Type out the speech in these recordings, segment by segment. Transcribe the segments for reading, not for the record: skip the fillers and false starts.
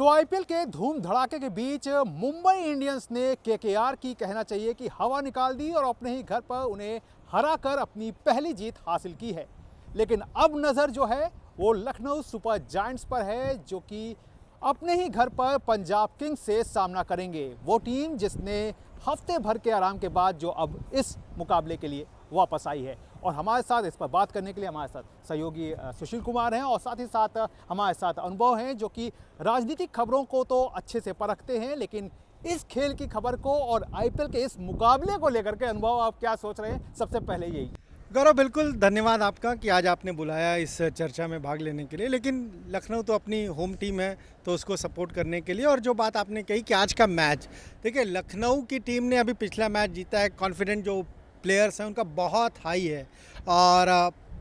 तो आईपीएल के धूम धड़ाके के बीच मुंबई इंडियंस ने केकेआर की कहना चाहिए कि हवा निकाल दी और अपने ही घर पर उन्हें हराकर अपनी पहली जीत हासिल की है। लेकिन अब नज़र जो है वो लखनऊ सुपर जायंट्स पर है, जो कि अपने ही घर पर पंजाब किंग्स से सामना करेंगे। वो टीम जिसने हफ्ते भर के आराम के बाद जो अब इस मुकाबले के लिए वापस आई है। और हमारे साथ इस पर बात करने के लिए हमारे साथ सहयोगी सुशील कुमार हैं और साथ ही साथ हमारे साथ अनुभव हैं, जो कि राजनीतिक खबरों को तो अच्छे से परखते हैं, लेकिन इस खेल की खबर को और आईपीएल के इस मुकाबले को लेकर के अनुभव आप क्या सोच रहे हैं? सबसे पहले यही। गौरव, बिल्कुल धन्यवाद आपका कि आज आपने बुलाया इस चर्चा में भाग लेने के लिए। लेकिन लखनऊ तो अपनी होम टीम है, तो उसको सपोर्ट करने के लिए। और जो बात आपने कही कि आज का मैच, देखिए लखनऊ की टीम ने अभी पिछला मैच जीता है, कॉन्फिडेंट जो प्लेयर्स हैं उनका बहुत हाई है। और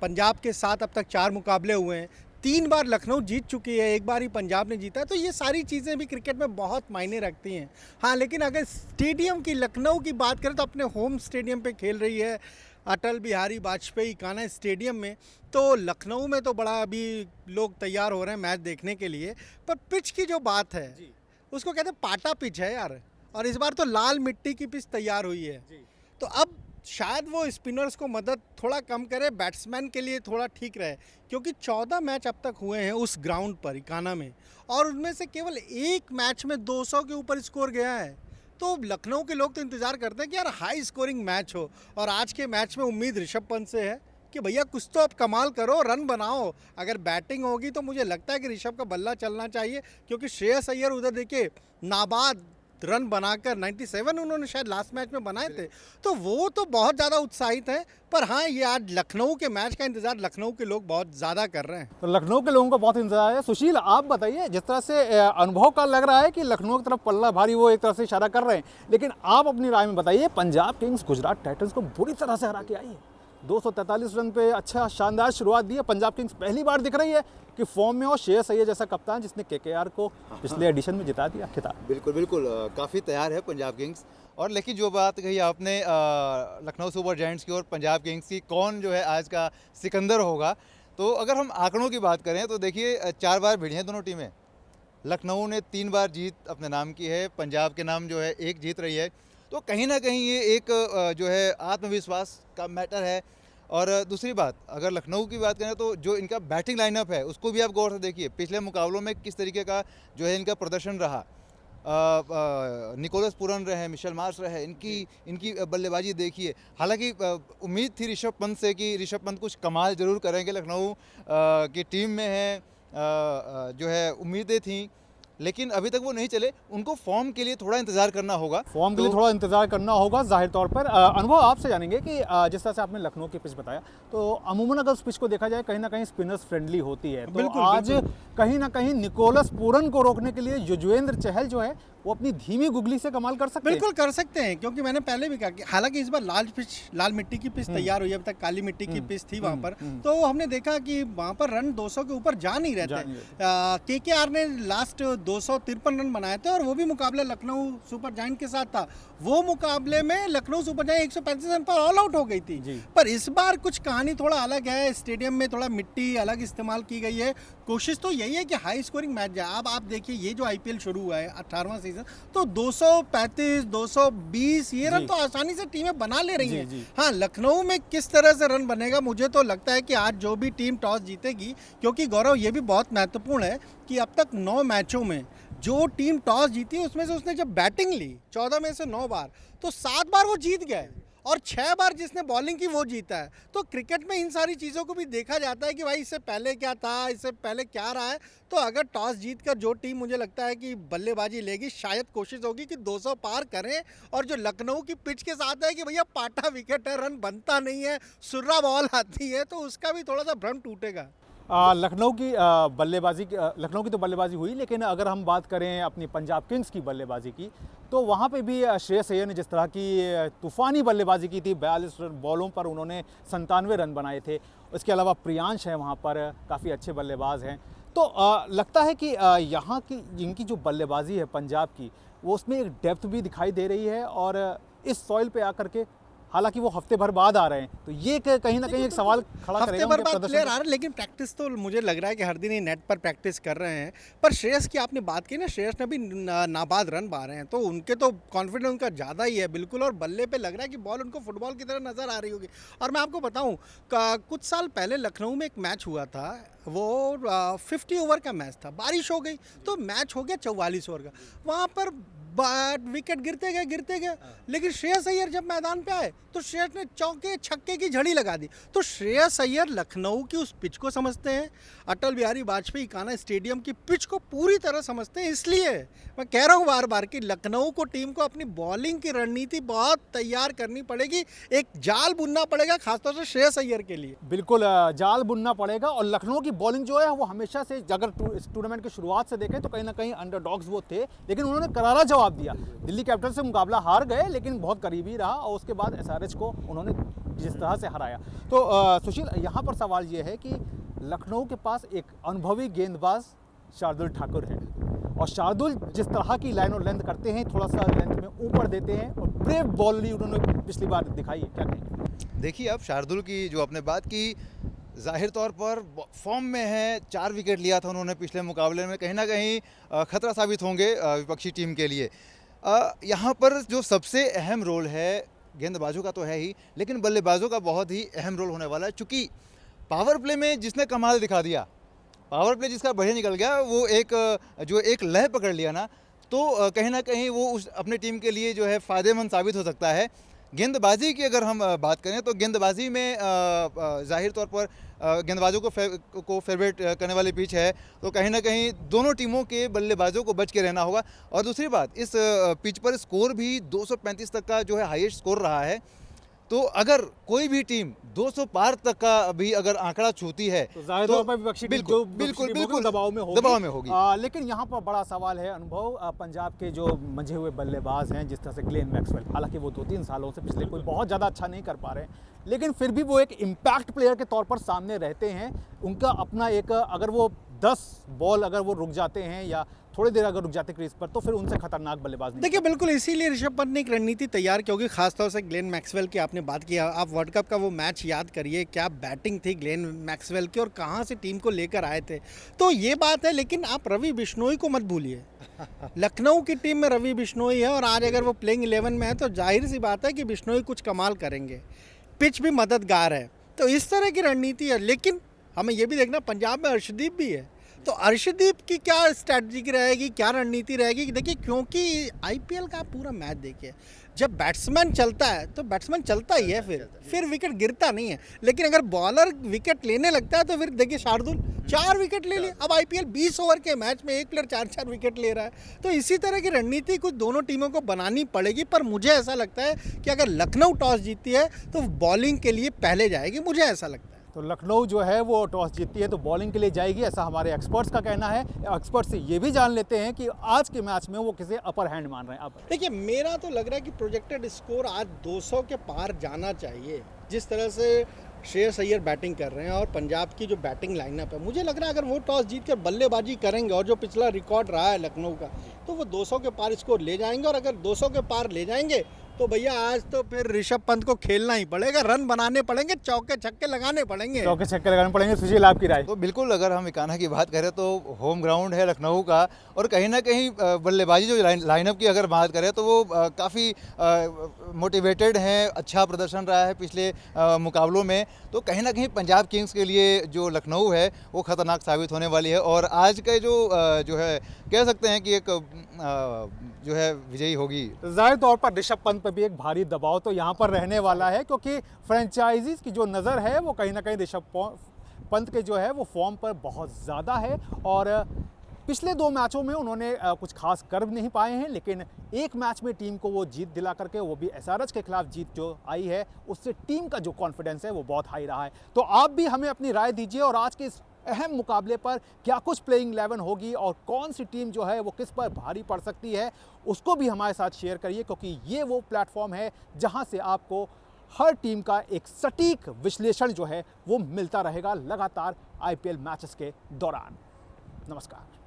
पंजाब के साथ अब तक 4 मुकाबले हुए हैं, 3 बार लखनऊ जीत चुकी है, 1 बार ही पंजाब ने जीता है। तो ये सारी चीज़ें भी क्रिकेट में बहुत मायने रखती हैं। हाँ, लेकिन अगर स्टेडियम की लखनऊ की बात करें तो अपने होम स्टेडियम पे खेल रही है, अटल बिहारी वाजपेयी इकाना स्टेडियम में। तो लखनऊ में तो बड़ा अभी लोग तैयार हो रहे हैं मैच देखने के लिए। पर पिच की जो बात है उसको कहते हैं पाटा पिच है यार, और इस बार तो लाल मिट्टी की पिच तैयार हुई है। तो अब शायद वो स्पिनर्स को मदद थोड़ा कम करे, बैट्समैन के लिए थोड़ा ठीक रहे, क्योंकि 14 मैच अब तक हुए हैं उस ग्राउंड पर इकाना में, और उनमें से केवल 1 मैच में 200 के ऊपर स्कोर गया है। तो लखनऊ के लोग तो इंतज़ार करते हैं कि यार हाई स्कोरिंग मैच हो, और आज के मैच में उम्मीद ऋषभ पंत से है कि भैया कुछ तो आप कमाल करो, रन बनाओ। अगर बैटिंग होगी तो मुझे लगता है कि ऋषभ का बल्ला चलना चाहिए, क्योंकि श्रेयस अय्यर उधर देखिए नाबाद रन बनाकर 97 उन्होंने शायद लास्ट मैच में बनाए थे। तो वो तो बहुत ज़्यादा उत्साहित हैं। पर हाँ, ये आज लखनऊ के मैच का इंतजार लखनऊ के लोग बहुत ज़्यादा कर रहे हैं। तो लखनऊ के लोगों को बहुत इंतजार है। सुशील, आप बताइए, जिस तरह से अनुभव का लग रहा है कि लखनऊ की तरफ पल्ला भारी, वो एक तरफ से इशारा कर रहे हैं, लेकिन आप अपनी राय में बताइए। पंजाब किंग्स गुजरात टाइटंस को बुरी तरह से हरा के आई है, 243 रन पे अच्छा शानदार शुरुआत दी है। पंजाब किंग्स पहली बार दिख रही है कि फॉर्म में, और श्रेयस अय्यर जैसा कप्तान जिसने केकेआर को पिछले एडिशन में जिता दिया खिताब। बिल्कुल बिल्कुल, काफ़ी तैयार है पंजाब किंग्स। और लेकिन जो बात कही आपने लखनऊ सुपर जायंट्स की और पंजाब किंग्स की, कौन जो है आज का सिकंदर होगा, तो अगर हम आंकड़ों की बात करें तो देखिए 4 बार भिड़ी हैं दोनों टीमें। लखनऊ ने 3 बार जीत अपने नाम की है, पंजाब के नाम जो है 1 जीत रही है। तो कहीं ना कहीं ये एक जो है आत्मविश्वास का मैटर है। और दूसरी बात, अगर लखनऊ की बात करें तो जो इनका बैटिंग लाइनअप है उसको भी आप गौर से देखिए, पिछले मुकाबलों में किस तरीके का जो है इनका प्रदर्शन रहा। निकोलस पूरन रहे, मिशेल मार्श रहे, इनकी बल्लेबाजी देखिए। हालांकि उम्मीद थी ऋषभ पंत से कि ऋषभ पंत कुछ कमाल जरूर करेंगे, लखनऊ की टीम में है, जो है उम्मीदें थी, लेकिन अभी तक वो नहीं चले। उनको फॉर्म के लिए थोड़ा इंतजार करना होगा, फॉर्म के लिए थोड़ा इंतजार करना होगा जाहिर तौर पर। अनुभव, आपसे जानेंगे कि जिस तरह से आपने लखनऊ की पिच बताया, तो अमूमन अगर उस पिच को देखा जाए कहीं ना कहीं स्पिनर्स फ्रेंडली होती है। तो आज कहीं ना कहीं निकोलस पूरन को रोकने के लिए युजवेंद्र चहल जो है वो अपनी धीमी गुगली से कमाल कर सकते हैं। बिल्कुल कर सकते हैं, क्योंकि मैंने पहले भी कहा कि हालांकि इस बार लाल मिट्टी की पिच तैयार हुई है, अब तक काली मिट्टी की पिच थी वहां पर। तो हमने देखा कि वहां पर रन 200 के ऊपर जा नहीं रहते। केकेआर ने लास्ट 253 रन बनाए थे, और वो भी मुकाबला लखनऊ सुपर जायंट के साथ था। वो मुकाबले में लखनऊ सुपर जायंट 135 रन पर ऑल आउट हो गई थी। पर इस बार कुछ कहानी थोड़ा अलग है, स्टेडियम में थोड़ा मिट्टी अलग इस्तेमाल की गई है। कोशिश तो यही है कि हाई स्कोरिंग मैच जाए। अब आप देखिए, ये जो आईपीएल शुरू हुआ है 18वां सीजन, तो 235 220 ये रन तो आसानी से टीमें बना ले रही हैं। हाँ, लखनऊ में किस तरह से रन बनेगा, मुझे तो लगता है कि आज जो भी टीम टॉस जीतेगी, क्योंकि गौरव ये भी बहुत महत्वपूर्ण है कि अब तक 9 मैचों में जो टीम टॉस जीती है उसमें से उसने जब बैटिंग ली 14 में से 9 बार, तो 7 बार वो जीत गए, और 6 बार जिसने बॉलिंग की वो जीता है। तो क्रिकेट में इन सारी चीज़ों को भी देखा जाता है कि भाई इससे पहले क्या था, इससे पहले क्या रहा है। तो अगर टॉस जीत कर जो टीम, मुझे लगता है कि बल्लेबाजी लेगी, शायद कोशिश होगी कि 200 पार करें। और जो लखनऊ की पिच के साथ है कि भैया पाटा विकेट है, रन बनता नहीं है, सुर्रा बॉल आती है, तो उसका भी थोड़ा सा भ्रम टूटेगा। लखनऊ की बल्लेबाजी, लखनऊ की तो बल्लेबाजी हुई, लेकिन अगर हम बात करें अपनी पंजाब किंग्स की बल्लेबाजी की, तो वहाँ पे भी श्रेयस अय्यर ने जिस तरह की तूफ़ानी बल्लेबाजी की थी, 42 बॉलों पर उन्होंने 97 रन बनाए थे। इसके अलावा प्रियांश हैं वहाँ पर, काफ़ी अच्छे बल्लेबाज हैं। तो लगता है कि यहाँ की इनकी जो बल्लेबाजी है पंजाब की, वो उसमें एक डेप्थ भी दिखाई दे रही है, और इस सॉइल पे आकर के हालांकि वो हफ्ते भर बाद आ रहे हैं, तो ये कहीं ना कहीं एक सवाल खड़ा हफ्ते करेगा भर उनके बाद प्रदर्शन प्लेयर पे। आ रहे हैं, लेकिन प्रैक्टिस तो मुझे लग रहा है कि हर दिन ही नेट पर प्रैक्टिस कर रहे हैं। पर श्रेयस की आपने बात की ना, श्रेयस ने भी नाबाद रन मारे हैं, तो उनके तो कॉन्फिडेंस उनका ज़्यादा ही है बिल्कुल, और बल्ले पे लग रहा है कि बॉल उनको फुटबॉल की तरह नज़र आ रही होगी। और मैं आपको बताऊं, कुछ साल पहले लखनऊ में एक मैच हुआ था, वो 50 ओवर का मैच था, बारिश हो गई तो मैच हो गया 44 ओवर का। वहाँ पर विकेट गिरते गए, लेकिन श्रेयस अय्यर जब मैदान पे आए तो श्रेयस ने चौके छक्के की झड़ी लगा दी। तो श्रेयस अय्यर लखनऊ की उस पिच को समझते हैं, अटल बिहारी वाजपेयी काना स्टेडियम की पिच को पूरी तरह समझते हैं। इसलिए मैं कह रहा हूँ बार बार कि लखनऊ को, टीम को अपनी बॉलिंग की रणनीति बहुत तैयार करनी पड़ेगी, एक जाल बुनना पड़ेगा खासतौर से श्रेयस अय्यर के लिए। बिल्कुल जाल बुनना पड़ेगा। और लखनऊ की बॉलिंग जो है वो हमेशा से, अगर इस टूर्नामेंट की शुरुआत से देखें तो कहीं ना कहीं अंडरडॉग्स वो थे, लेकिन उन्होंने करारा जवाब दिया। दिल्ली कैपिटल्स से मुकाबला हार गए, लेकिन बहुत करीबी रहा, और उसके बाद एसआरएच को उन्होंने जिस तरह से हराया। तो सुशील, यहाँ पर सवाल ये है कि लखनऊ के पास एक अनुभवी गेंदबाज शार्दुल ठाकुर है, और शार्दुल जिस तरह की लाइन और लेंथ करते हैं, थोड़ा सा लेंथ में ऊपर देते हैं, और ब्रेव बॉलिंग उन्होंने पिछली बार दिखाई है, क्या कहेंगे? देखिए, अब शार्दुल की जो आपने बात की, जाहिर तौर पर फॉर्म में है, 4 विकेट लिया था उन्होंने पिछले मुकाबले में, कहीं ना कहीं खतरा साबित होंगे विपक्षी टीम के लिए। यहाँ पर जो सबसे अहम रोल है, गेंदबाजों का तो है ही, लेकिन बल्लेबाजों का बहुत ही अहम रोल होने वाला है, चूँकि पावर प्ले में जिसने कमाल दिखा दिया, पावर प्ले जिसका बढ़िया निकल गया, वो एक लय पकड़ लिया ना, तो कहीं ना कहीं वो उस अपने टीम के लिए जो है फ़ायदेमंद साबित हो सकता है। गेंदबाजी की अगर हम बात करें तो गेंदबाजी में जाहिर तौर पर गेंदबाजों को फेवरेट करने वाली पिच है, तो कहीं ना कहीं दोनों टीमों के बल्लेबाजों को बच के रहना होगा। और दूसरी बात, इस पिच पर स्कोर भी 235 तक का जो है हाईएस्ट स्कोर रहा है, तो अगर कोई भी टीम 200 पार तक का अभी अगर आंकड़ा छूती है तो जाहिर तौर पर विपक्षी टीम जो बिल्कुल दबाव में होगी। लेकिन यहाँ पर बड़ा सवाल है अनुभव। पंजाब के जो मंझे हुए बल्लेबाज हैं, जिस तरह से ग्लेन मैक्सवेल, हालांकि वो 2-3 सालों से पिछले कोई बहुत ज़्यादा अच्छा नहीं कर पा रहे हैं, लेकिन फिर भी वो एक इम्पैक्ट प्लेयर के तौर पर सामने रहते हैं। उनका अपना एक, अगर वो 10 बॉल अगर वो रुक जाते हैं या थोड़ी देर अगर रुक जाते क्रीज पर, तो फिर उनसे खतरनाक बल्लेबाज नहीं। देखिए, बिल्कुल इसीलिए ऋषभ पंत ने एक रणनीति तैयार की होगी, खासतौर से ग्लेन मैक्सवेल की आपने बात की। आप वर्ल्ड कप का वो मैच याद करिए, क्या बैटिंग थी ग्लेन मैक्सवेल की, और कहाँ से टीम को लेकर आए थे। तो ये बात है, लेकिन आप रवि बिश्नोई को मत भूलिए। लखनऊ की टीम में रवि बिश्नोई है, और आज अगर वो प्लेइंग 11 में है तो जाहिर सी बात है कि बिश्नोई कुछ कमाल करेंगे। पिच भी मददगार है, तो इस तरह की रणनीति है। लेकिन हमें ये भी देखना, पंजाब में अर्शदीप भी है, तो अर्शदीप की क्या स्ट्रैटेजी रहेगी, क्या रणनीति रहेगी। देखिए, क्योंकि आईपीएल का पूरा मैच देखिए, जब बैट्समैन चलता है तो बैट्समैन चलता ही है, फिर विकेट गिरता नहीं है। लेकिन अगर बॉलर विकेट लेने लगता है तो फिर देखिए, शार्दुल 4 विकेट ले लिए। अब आईपीएल 20 ओवर के मैच में एक प्लेयर 4-4 विकेट ले रहा है। तो इसी तरह की रणनीति कुछ दोनों टीमों को बनानी पड़ेगी। पर मुझे ऐसा लगता है कि अगर लखनऊ टॉस जीतती है तो बॉलिंग के लिए पहले जाएगी, मुझे ऐसा लगता है। तो लखनऊ जो है वो टॉस जीतती है तो बॉलिंग के लिए जाएगी, ऐसा हमारे एक्सपर्ट्स का कहना है। एक्सपर्ट्स से ये भी जान लेते हैं कि आज के मैच में वो किसे अपर हैंड मान रहे हैं। आप देखिए, मेरा तो लग रहा है कि प्रोजेक्टेड स्कोर आज 200 के पार जाना चाहिए। जिस तरह से श्रेयस अय्यर बैटिंग कर रहे हैं और पंजाब की जो बैटिंग लाइनअप है, मुझे लग रहा है अगर वो टॉस जीत कर बल्लेबाजी करेंगे, और जो पिछला रिकॉर्ड रहा है लखनऊ का, तो वो 200 के पार स्कोर ले जाएंगे। और अगर 200 के पार ले जाएंगे तो भैया आज तो फिर ऋषभ पंत को खेलना ही पड़ेगा, रन बनाने पड़ेंगे, चौके छक्के लगाने पड़ेंगे। चौके छक्के लगाने पड़ेंगे। सुशील, आपकी राय? तो बिल्कुल, अगर हम इकाना की बात करें तो होम ग्राउंड है लखनऊ का, और कहीं ना कहीं बल्लेबाजी जो लाइनअप की अगर बात करें तो वो काफ़ी मोटिवेटेड हैं, अच्छा प्रदर्शन रहा है पिछले मुकाबलों में। तो कहीं ना कहीं पंजाब किंग्स के लिए जो लखनऊ है वो ख़तरनाक साबित होने वाली है, और आज के जो है कह सकते हैं कि एक जो है विजयी होगी। जाहिर तौर पर ऋषभ पंत पर भी एक भारी दबाव तो यहाँ पर रहने वाला है, क्योंकि फ्रेंचाइजीज की जो नज़र है वो कहीं ना कहीं ऋषभ पंत के जो है वो फॉर्म पर बहुत ज़्यादा है। और पिछले 2 मैचों में उन्होंने कुछ खास कर नहीं पाए हैं, लेकिन एक मैच में टीम को वो जीत दिला करके, वो भी एसआरएच के खिलाफ जीत जो आई है, उससे टीम का जो कॉन्फिडेंस है वो बहुत हाई रहा है। तो आप भी हमें अपनी राय दीजिए, और आज के इस अहम मुकाबले पर क्या कुछ प्लेइंग 11 होगी और कौन सी टीम जो है वो किस पर भारी पड़ सकती है, उसको भी हमारे साथ शेयर करिए, क्योंकि ये वो प्लेटफॉर्म है जहां से आपको हर टीम का एक सटीक विश्लेषण जो है वो मिलता रहेगा लगातार आईपीएल मैचेस के दौरान। नमस्कार।